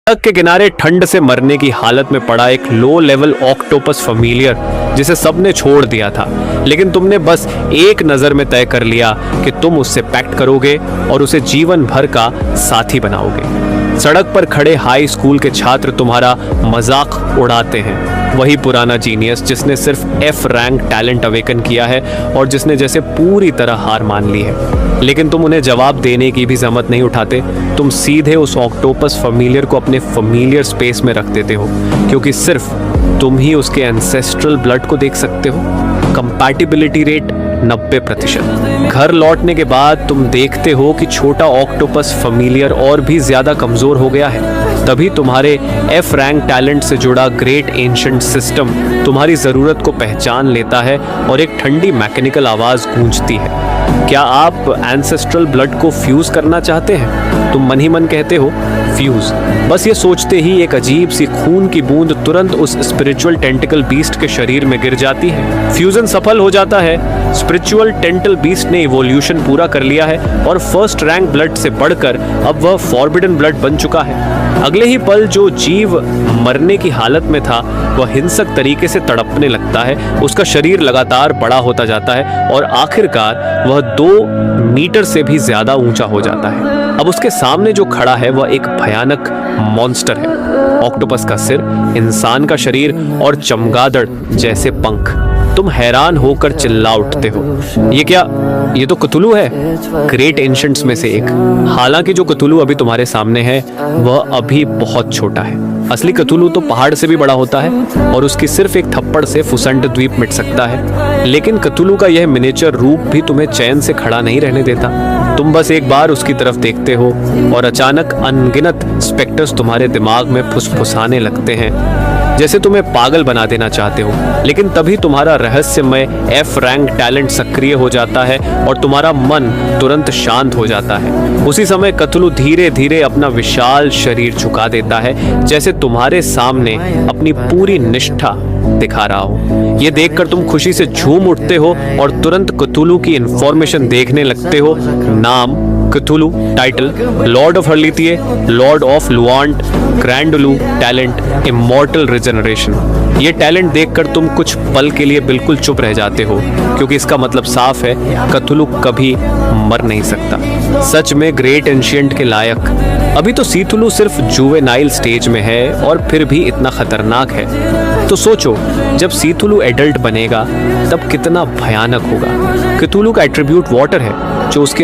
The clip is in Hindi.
सड़क के किनारे ठंड से मरने की हालत में पड़ा एक लो लेवल ऑक्टोपस फैमिलियर जिसे सबने छोड़ दिया था, लेकिन तुमने बस एक नजर में तय कर लिया कि तुम उससे पैक्ट करोगे और उसे जीवन भर का साथी बनाओगे। सड़क पर खड़े हाई स्कूल के छात्र तुम्हारा मजाक उड़ाते हैं, वही पुराना जीनियस जिसने सिर्फ एफ रैंक टैलेंट अवेकन किया है और जिसने जैसे पूरी तरह हार मान ली है। लेकिन तुम उन्हें जवाब देने की भी जहमत नहीं उठाते। तुम सीधे उस ऑक्टोपस फैमिलियर को अपने फैमिलियर स्पेस में रख देते हो, क्योंकि सिर्फ तुम ही उसके एंसेस्ट्रल ब्लड को देख सकते हो। Compatibility rate 90%। घर लौटने के बाद तुम देखते हो कि छोटा ऑक्टोपस फैमिलियर और भी ज्यादा कमजोर हो गया है। तभी तुम्हारे एफ रैंक टैलेंट से जुड़ा ग्रेट एंशिएंट सिस्टम तुम्हारी जरूरत को पहचान लेता है और एक ठंडी मैकेनिकल आवाज गूंजती है। क्या आप एंसेस्ट्रल ब्लड को फ्यूज करना चाहते हैं? तुम मन ही मन कहते हो फ्यूज। बस ये सोचते ही एक अजीब सी खून की बूंद तुरंत उस स्पिरिचुअल टेंटिकल बीस्ट के शरीर में गिर जाती है। फ्यूजन सफल हो जाता है। स्पिरिचुअल टेंटल बीस्ट ने इवोल्यूशन पूरा कर लिया है और फर्स्ट रैंक ब्लड से बढ़कर अब वह फॉरबिडन ब्लड बन चुका है। अगले ही पल जो जीव मरने की हालत में था वह हिंसक तरीके से तड़पने लगता है। उसका शरीर लगातार बड़ा होता जाता है और आखिरकार वह 2 मीटर से भी ज्यादा ऊंचा हो जाता है। अब उसके सामने जो खड़ा है वह एक भयानक मॉन्स्टर है। ऑक्टोपस का सिर, इंसान का शरीर और चमगादड़ जैसे पंख। तुम हैरान होकर चिल्ला उठते हो, ये क्या? ये तो कतुलू है, ग्रेट एंशिएंट्स में से एक। हालांकि जो कतुलू अभी तुम्हारे सामने है वह अभी बहुत छोटा है। असली कतुलू तो पहाड़ से भी बड़ा होता है और उसकी सिर्फ एक थप्पड़ से फुसंड द्वीप मिट सकता है। लेकिन कतुलू का यह मिनिएचर रूप भी तुम्हें चैन से खड़ा नहीं रहने देता। तुम बस एक बार उसकी तरफ देखते हो और अचानक अनगिनत स्पेक्टर्स तुम्हारे दिमाग में फुसफुसाने लगते हैं, जैसे तुम्हें पागल बना देना चाहते हो। लेकिन तभी तुम्हारा रहस्यमय एफ रैंक टैलेंट सक्रिय हो जाता है और तुम्हारा मन तुरंत शांत हो जाता है। उसी समय कतुलू धीरे धीरे अपना विशाल शरीर झुका देता है, जैसे तुम्हारे सामने अपनी पूरी निष्ठा दिखा रहा हो। ये देखकर तुम खुशी से झूम उठते हो और तुरंत कतुलू की इंफॉर्मेशन देखने लगते हो। नाम कतुलू, टाइटल लॉर्ड ऑफ हर्लिथिए, लॉर्ड ऑफ लुआंट, ग्रैंडुलू, टैलेंट इमॉर्टल रिजनरेशन। ये टैलेंट देखकर तुम कुछ पल के लिए बिल्कुल चुप रह जाते हो, क्योंकि इसका मतलब साफ है, कतुलू कभी मर नहीं सकता। सच में ग्रेट एंशिएंट के लायक। अभी तो सीथुलू सिर्फ जुवेनाइल स्टेज में है और फिर भी इतना खतरनाक है। तो सोचो, जब सीथुलू एडल्ट बनेगा तब कितना भयानक होगा। कतुलू का एट्रीब्यूट वाटर है, जो उसके